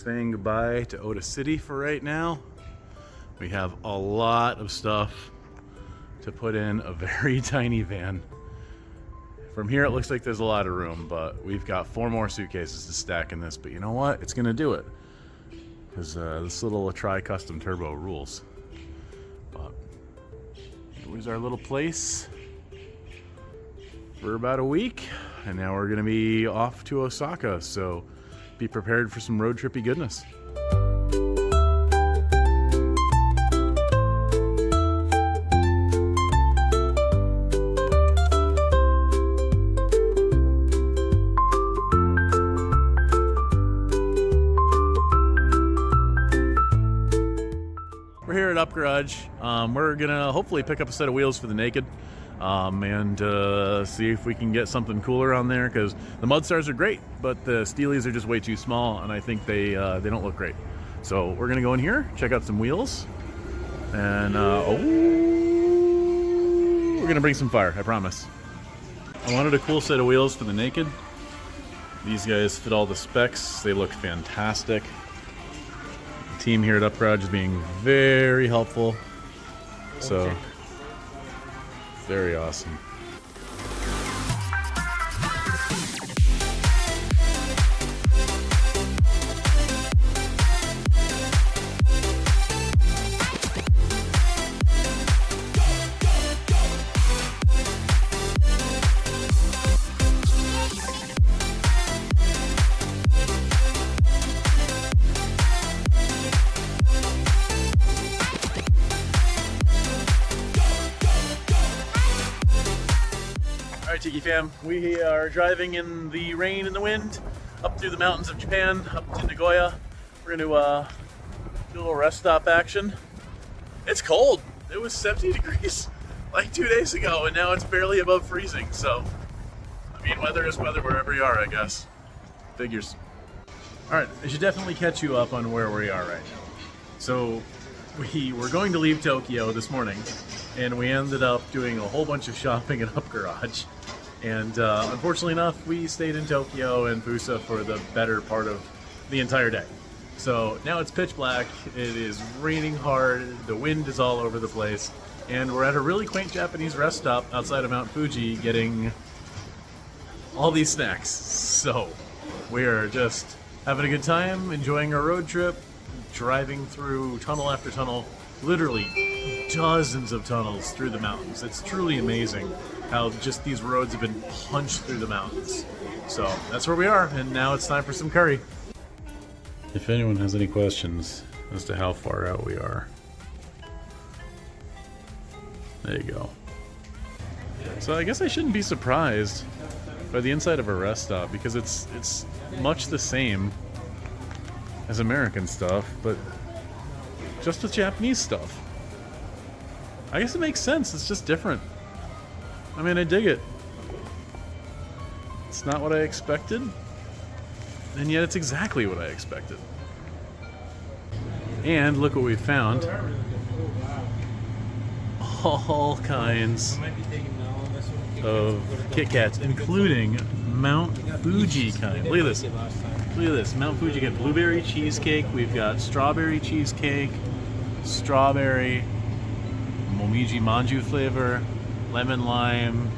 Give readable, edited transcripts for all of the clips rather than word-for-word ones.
saying goodbye to Oda City for right now. We have a lot of stuff to put in a very tiny van. From here it looks like there's a lot of room, but we've got 4 more suitcases to stack in this. But you know what? It's gonna do it. Because this little tri-custom turbo rules. But it was our little place for about a week, and now we're gonna be off to Osaka, so be prepared for some road trippy goodness. We're here at Up Garage. We're gonna hopefully pick up a set of wheels for the Naked. And see if we can get something cooler on there, because the Mudstars are great, but the Steelies are just way too small, and I think they don't look great. So we're gonna go in here, check out some wheels, and we're gonna bring some fire, I promise. I wanted a cool set of wheels for the Naked. These guys fit all the specs. They look fantastic. The team here at Up Garage is being very helpful. So. Very awesome. Alright, Tiki fam, we are driving in the rain and the wind up through the mountains of Japan, up to Nagoya. We're going to do a little rest stop action. It's cold. It was 70 degrees like 2 days ago, and now it's barely above freezing. So, I mean, weather is weather wherever you are, I guess. Figures. Alright, I should definitely catch you up on where we are right now. So, we were going to leave Tokyo this morning, and we ended up doing a whole bunch of shopping at Up Garage. And unfortunately enough, we stayed in Tokyo and Fusa for the better part of the entire day. So now it's pitch black, it is raining hard, the wind is all over the place, and we're at a really quaint Japanese rest stop outside of Mount Fuji getting all these snacks. So we're just having a good time, enjoying our road trip, driving through tunnel after tunnel, literally dozens of tunnels through the mountains. It's truly amazing how just these roads have been punched through the mountains. So that's where we are, and now it's time for some curry. If anyone has any questions as to how far out we are, there you go. So I guess I shouldn't be surprised by the inside of a rest stop, because it's much the same as American stuff, but just with Japanese stuff. I guess it makes sense, it's just different. I mean, I dig it. It's not what I expected, and yet it's exactly what I expected. And look what we found. All kinds of Kit Kats, including Mount Fuji kind. Look at this. Look at this. Mount Fuji got blueberry cheesecake. We've got strawberry cheesecake, strawberry, momiji manju flavor, lemon lime,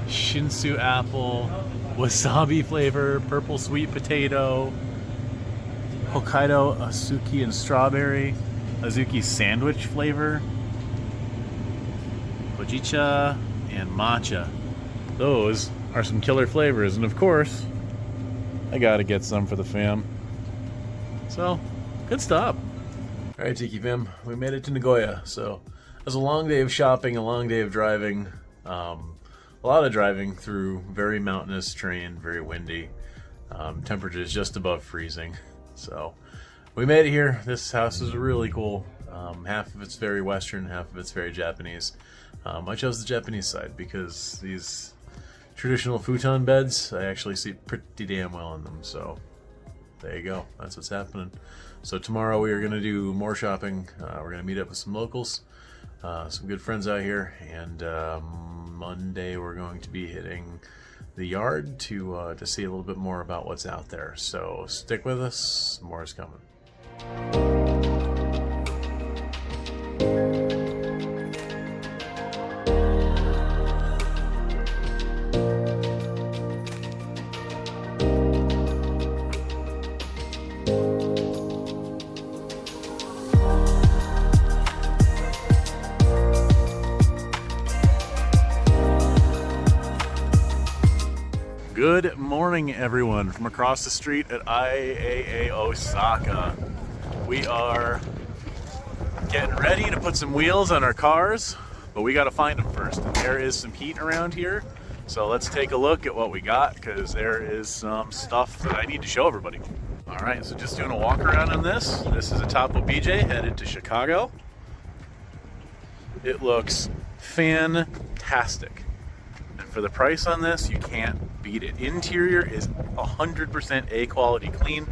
shinsu apple, wasabi flavor, purple sweet potato, Hokkaido azuki and strawberry, azuki sandwich flavor, hojicha, and matcha. Those are some killer flavors, and of course, I gotta get some for the fam. So, good stop. Alright, Tiki fam, we made it to Nagoya. So, it was a long day of shopping, a long day of driving. A lot of driving through very mountainous terrain, very windy. Temperatures just above freezing. So, we made it here. This house is really cool. Half of it's very Western, half of it's very Japanese. I chose the Japanese side because these traditional futon beds, I actually see pretty damn well in them. So there you go. That's what's happening. So tomorrow we are going to do more shopping. We're going to meet up with some locals, some good friends out here, and Monday we're going to be hitting the yard to see a little bit more about what's out there. So stick with us, more is coming. Good morning, everyone, from across the street at IAA Osaka. We are getting ready to put some wheels on our cars, but we got to find them first. And there is some heat around here, so let's take a look at what we got, because there is some stuff that I need to show everybody. All right, so just doing a walk around on this. This is a Topo BJ headed to Chicago. It looks fantastic. And for the price on this, you can't beat it. Interior is 100% A quality clean.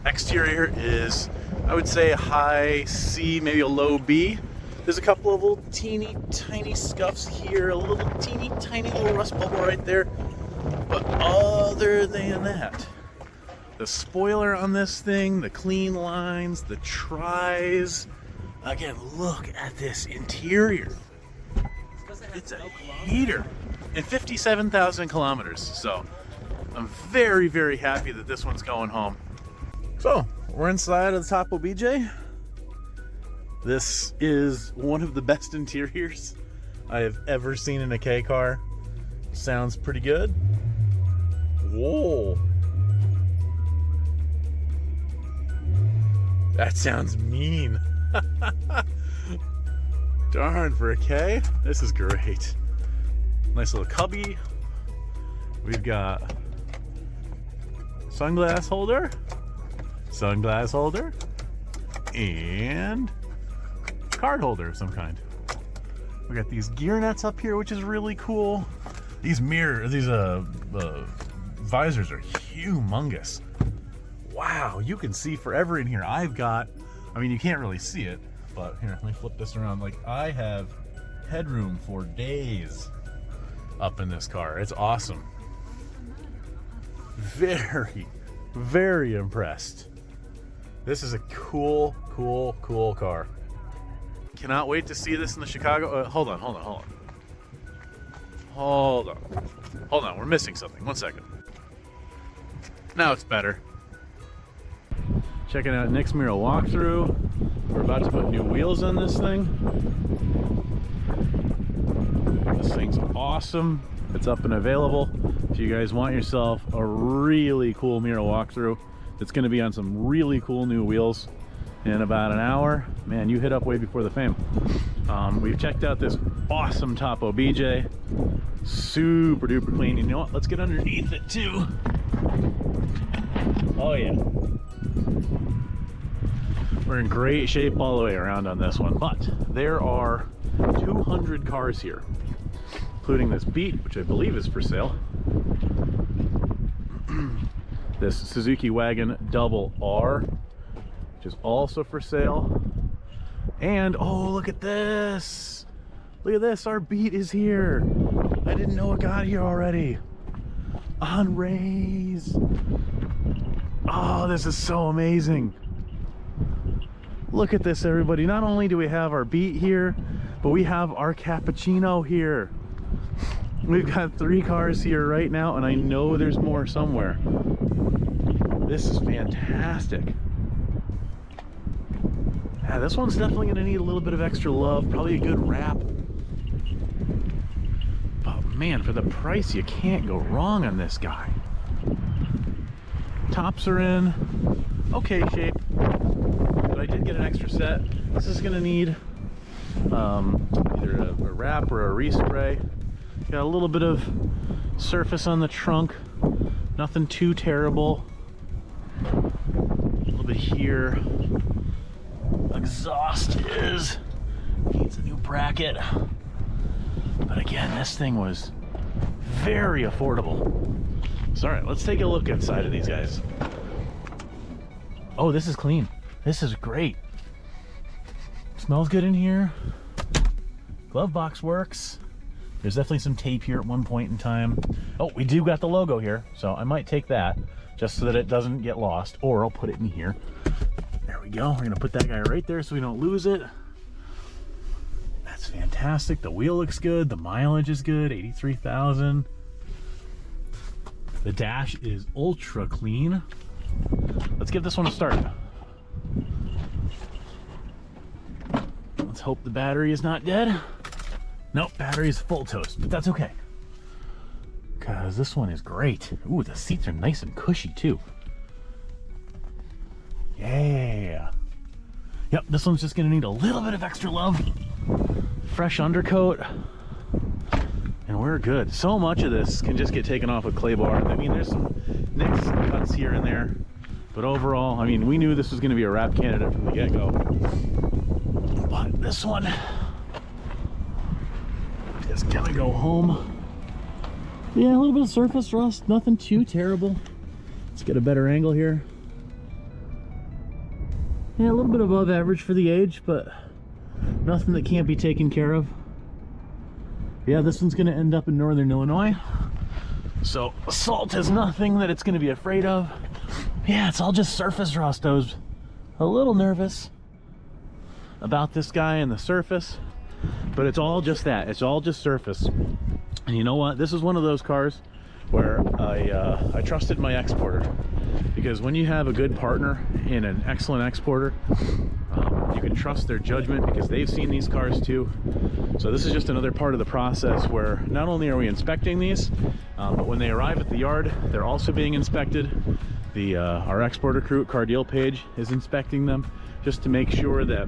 Exterior is, I would say, a high C, maybe a low B. There's a couple of little teeny tiny scuffs here, a little teeny tiny little rust bubble right there. But other than that, the spoiler on this thing, the clean lines, the tries. Again, look at this interior. It's a heater. And 57,000 kilometers. So I'm very, very happy that this one's going home. So we're inside of the Topo BJ. This is one of the best interiors I have ever seen in a K car. Sounds pretty good. Whoa. That sounds mean. Darn, for a K, this is great. Nice little cubby. We've got sunglass holder, and card holder of some kind. We got these gear nets up here, which is really cool. These visors are humongous. Wow, you can see forever in here. I mean, you can't really see it, but here, let me flip this around. Like, I have headroom for days up in this car. It's awesome. Very, very impressed. This is a cool car. Cannot wait to see this in the Chicago. Hold on. We're missing something. 1 second. Now it's better. Checking out Nick's Miro walkthrough. We're about to put new wheels on this thing. This thing's awesome. It's up and available. If you guys want yourself a really cool Miro walkthrough, it's going to be on some really cool new wheels in about an hour. Man, you hit up way before the fame. We've checked out this awesome Topo BJ. Super duper clean. You know what? Let's get underneath it too. Oh yeah. We're in great shape all the way around on this one, but there are 200 cars here, including this Beat, which I believe is for sale. This Suzuki Wagon Double R, which is also for sale. And oh, look at this! Look at this, our Beat is here! I didn't know it got here already. On rays! Oh, this is so amazing! Look at this, everybody. Not only do we have our Beat here, but we have our Cappuccino here. We've got 3 cars here right now, and I know there's more somewhere. This is fantastic. Yeah, this one's definitely going to need a little bit of extra love, probably a good wrap. But man, for the price, you can't go wrong on this guy. Tops are in okay shape, but I did get an extra set. This is going to need either a wrap or a respray. Got a little bit of surface on the trunk, nothing too terrible. A little bit here. Exhaust needs a new bracket. But again, this thing was very affordable. So, all right, let's take a look inside of these guys. Oh, this is clean. This is great. Smells good in here. Glove box works. There's definitely some tape here at one point in time. Oh, we do got the logo here, so I might take that just so that it doesn't get lost, or I'll put it in here. There we go. We're gonna put that guy right there so we don't lose it. That's fantastic. The wheel looks good. The mileage is good, 83,000. The dash is ultra clean. Let's give this one a start. Let's hope the battery is not dead. Nope, battery is full toast, but that's okay. Because this one is great. Ooh, the seats are nice and cushy too. Yeah. Yep, this one's just gonna need a little bit of extra love. Fresh undercoat. And we're good. So much of this can just get taken off with clay bar. I mean, there's some nicks and cuts here and there. But overall, I mean, we knew this was gonna be a wrap candidate from the get-go. But this one is gonna go home. Yeah, a little bit of surface rust, nothing too terrible. Let's get a better angle here. Yeah, a little bit above average for the age, but nothing that can't be taken care of. Yeah, this one's gonna end up in northern Illinois. So salt is nothing that it's gonna be afraid of. Yeah, it's all just surface rust. I was a little nervous about this guy and the surface, but it's all just that. It's all just surface. And you know what? This is one of those cars where I trusted my exporter, because when you have a good partner in an excellent exporter, you can trust their judgment because they've seen these cars too. So this is just another part of the process where not only are we inspecting these, but when they arrive at the yard, they're also being inspected. Our exporter crew at Car Deal Page is inspecting them just to make sure that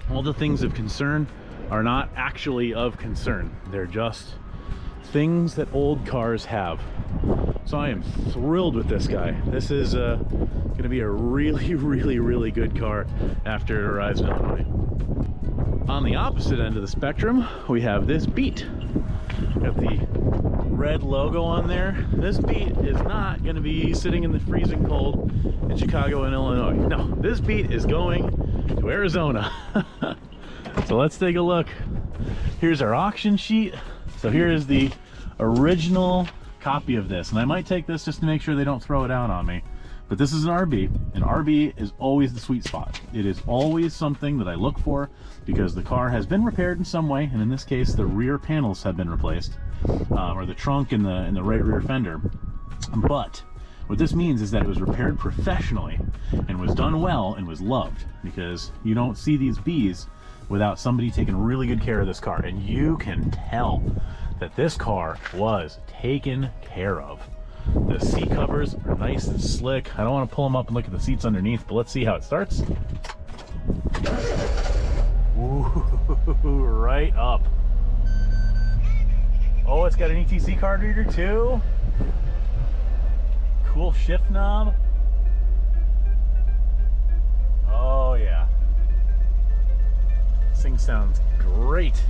all the things of concern are not actually of concern. They're just things that old cars have. So I am thrilled with this guy. This is going to be a really, really, really good car after it arrives in Illinois. On the opposite end of the spectrum, we have this Beat. Got the red logo on there. This Beat is not going to be sitting in the freezing cold in Chicago and Illinois. No, this Beat is going to Arizona. So let's take a look. Here's our auction sheet. So here is the original copy of this, and I might take this just to make sure they don't throw it out on me. But this is an RB, and RB is always the sweet spot. It is always something that I look for because the car has been repaired in some way, and in this case the rear panels have been replaced, or the trunk and the right rear fender. But what this means is that it was repaired professionally and was done well and was loved, because you don't see these Bs without somebody taking really good care of this car, and you can tell that this car was taken care of. The seat covers are nice and slick. I don't want to pull them up and look at the seats underneath, but let's see how it starts. Ooh, right up. Oh, it's got an ETC card reader too. Cool shift knob. Oh yeah. This thing sounds great.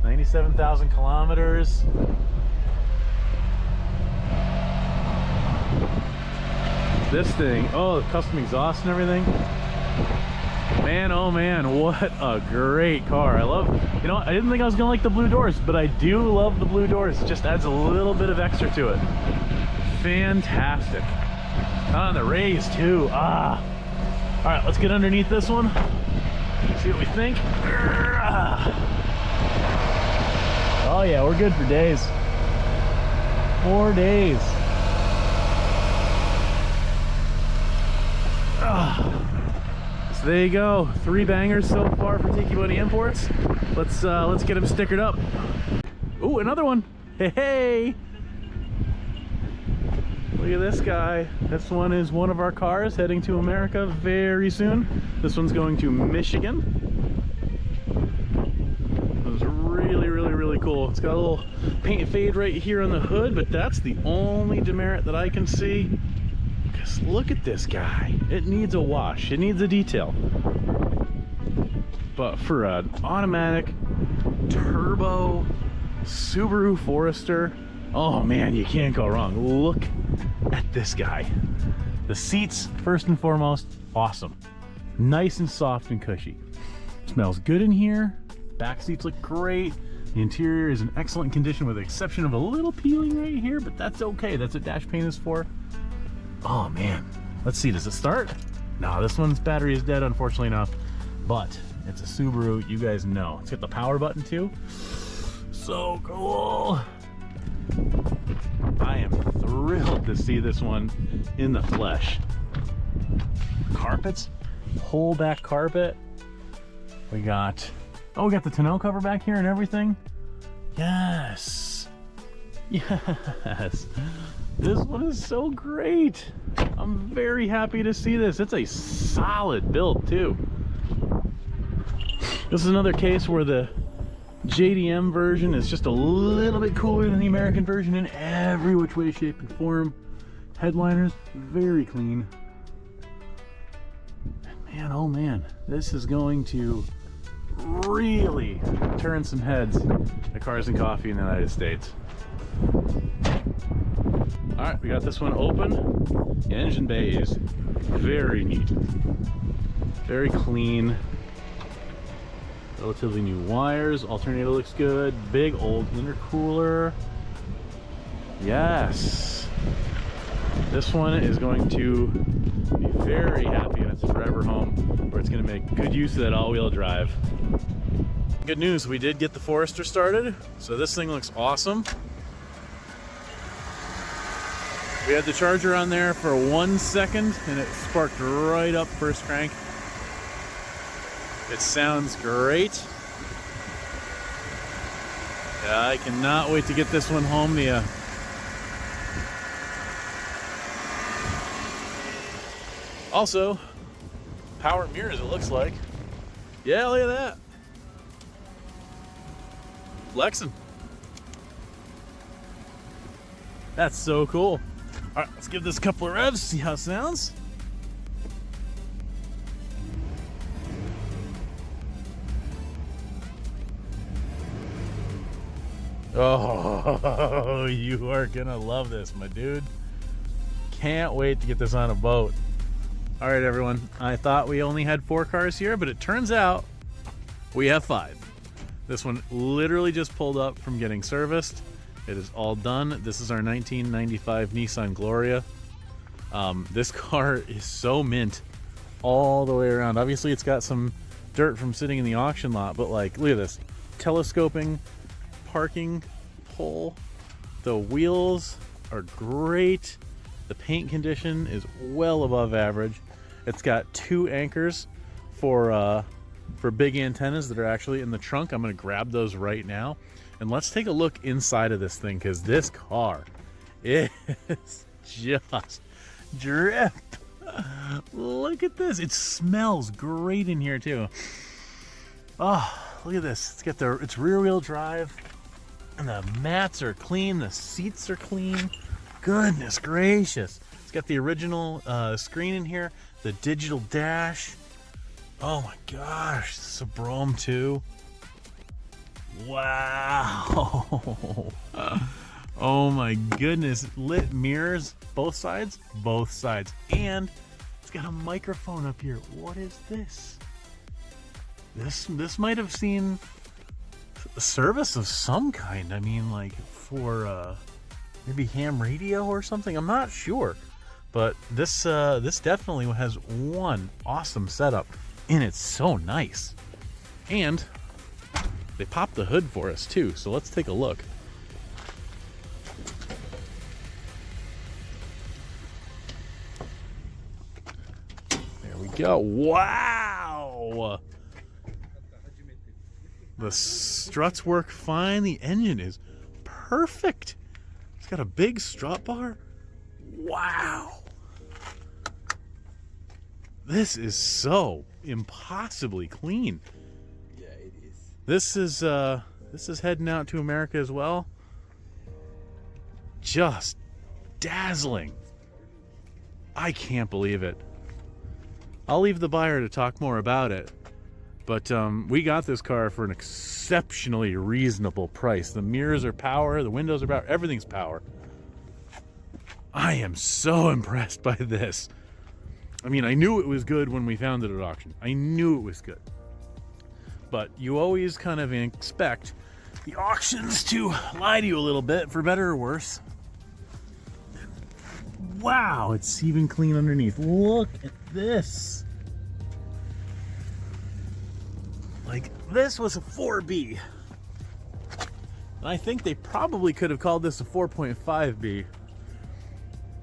97,000 kilometers. This thing, oh, the custom exhaust and everything. Man, oh man, what a great car. I love, you know, I didn't think I was gonna like the blue doors, but I do love the blue doors. It just adds a little bit of extra to it. Fantastic. Ah, and the rays too, ah. All right, let's get underneath this one. See what we think. Oh yeah, we're good for days. 4 days. So there you go, 3 bangers so far for Tiki Bunny Imports. Let's get them stickered up. Ooh, another one. Hey, hey. Look at this guy. This one is one of our cars heading to America very soon. This one's going to Michigan. It was really, really, really cool. It's got a little paint fade right here on the hood, but that's the only demerit that I can see. Because look at this guy. It needs a wash. It needs a detail. But for an automatic turbo Subaru Forester, oh man, you can't go wrong. Look at this guy. The seats, first and foremost, awesome. Nice and soft and cushy. Smells good in here. Back seats look great. The interior is in excellent condition with the exception of a little peeling right here, but that's okay. That's what dash paint is for. Oh man, let's see, does it start? No, this one's battery is dead, unfortunately enough, but it's a Subaru, you guys know. It's got the power button too. So cool. I am thrilled to see this one in the flesh. Carpets, whole back carpet. We got, oh, we got the tonneau cover back here and everything. Yes. Yes. This one is so great. I'm very happy to see this. It's a solid build too. This is another case where the JDM version is just a little bit cooler than the American version in every which way, shape, and form. Headliners, very clean. Man, oh man, this is going to really turn some heads at Cars and Coffee in the United States. All right, we got this one open. The engine bay is very neat, very clean. Relatively new wires. Alternator looks good. Big old intercooler. Yes. This one is going to be very happy in its forever home, where it's going to make good use of that all-wheel drive. Good news, we did get the Forester started, so this thing looks awesome. We had the charger on there for 1 second and it sparked right up first crank. It sounds great. Yeah, I cannot wait to get this one home to you. Also, power mirrors it looks like. Yeah, look at that. Flexing. That's so cool. All right, let's give this a couple of revs, see how it sounds. Oh, you are gonna love this, my dude. Can't wait to get this on a boat. All right, everyone. I thought we only had 4 cars here, but it turns out we have 5. This one literally just pulled up from getting serviced. It is all done. This is our 1995 Nissan Gloria. This car is so mint all the way around. Obviously, it's got some dirt from sitting in the auction lot, but like, look at this. Telescoping parking pole. The wheels are great. The paint condition is well above average. It's got 2 anchors for big antennas that are actually in the trunk. I'm going to grab those right now. And let's take a look inside of this thing, because this car is just drip. Look at this. It smells great in here too. Oh, look at this. It's got it's rear wheel drive, and the mats are clean. The seats are clean. Goodness gracious. It's got the original screen in here, the digital dash. Oh my gosh, Subaru too. Wow. Oh my goodness. Lit mirrors, both sides, and it's got a microphone up here. What is this? This might have seen a service of some kind. I mean, like for maybe ham radio or something. I'm not sure, but this definitely has one awesome setup, and it's so nice. And they popped the hood for us too, so let's take a look. There we go. Wow! The struts work fine. The engine is perfect. It's got a big strut bar. Wow! This is so impossibly clean. This is heading out to America as well. Just dazzling. I can't believe it. I'll leave the buyer to talk more about it, but we got this car for an exceptionally reasonable price. The mirrors are power, the windows are power, everything's power. I am so impressed by this. I mean, I knew it was good when we found it at auction. I knew it was good. But you always kind of expect the auctions to lie to you a little bit, for better or worse. Wow, it's even clean underneath. Look at this. Like, this was a 4B. And I think they probably could have called this a 4.5B,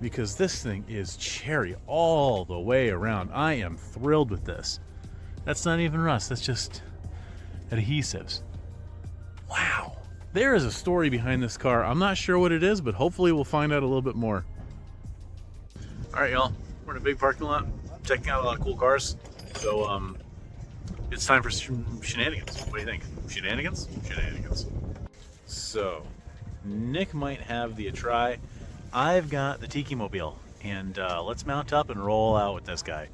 because this thing is cherry all the way around. I am thrilled with this. That's not even rust, that's just adhesives. Wow. There is a story behind this car. I'm not sure what it is, but hopefully we'll find out a little bit more. All right, y'all. We're in a big parking lot, checking out a lot of cool cars. So, it's time for some shenanigans. What do you think? Shenanigans? Shenanigans. So, Nick might have the try. I've got the Tiki Mobile, and let's mount up and roll out with this guy.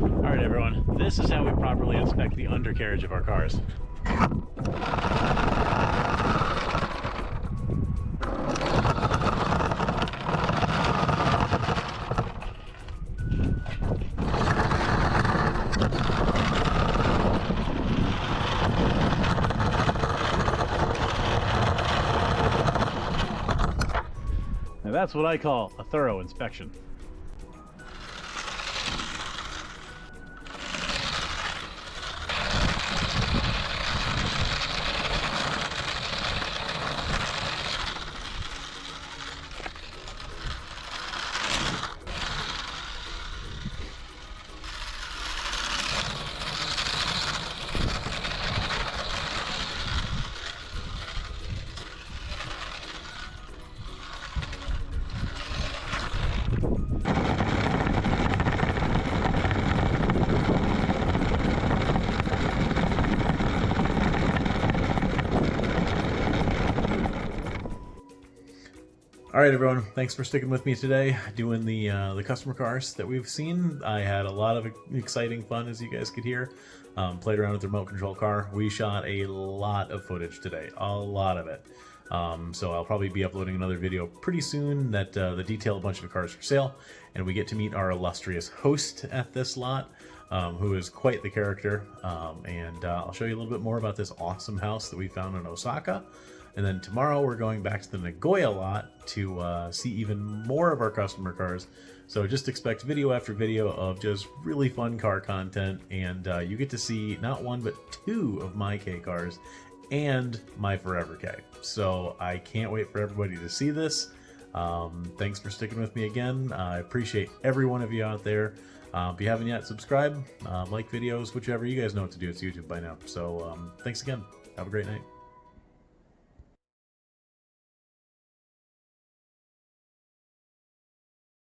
Alright everyone, this is how we properly inspect the undercarriage of our cars. Now that's what I call a thorough inspection. All right, everyone. Thanks for sticking with me today, doing the customer cars that we've seen. I had a lot of exciting fun, as you guys could hear. Played around with the remote control car. We shot a lot of footage today, a lot of it. So I'll probably be uploading another video pretty soon that detail a bunch of cars for sale, and we get to meet our illustrious host at this lot, who is quite the character. And I'll show you a little bit more about this awesome house that we found in Osaka. And then tomorrow we're going back to the Nagoya lot to see even more of our customer cars. So just expect video after video of just really fun car content, and you get to see not one but two of my K cars and my Forever K. So I can't wait for everybody to see this. Thanks for sticking with me again. I appreciate every one of you out there. If you haven't yet, subscribe, like videos, whichever. You guys know what to do. It's YouTube by now. So thanks again. Have a great night.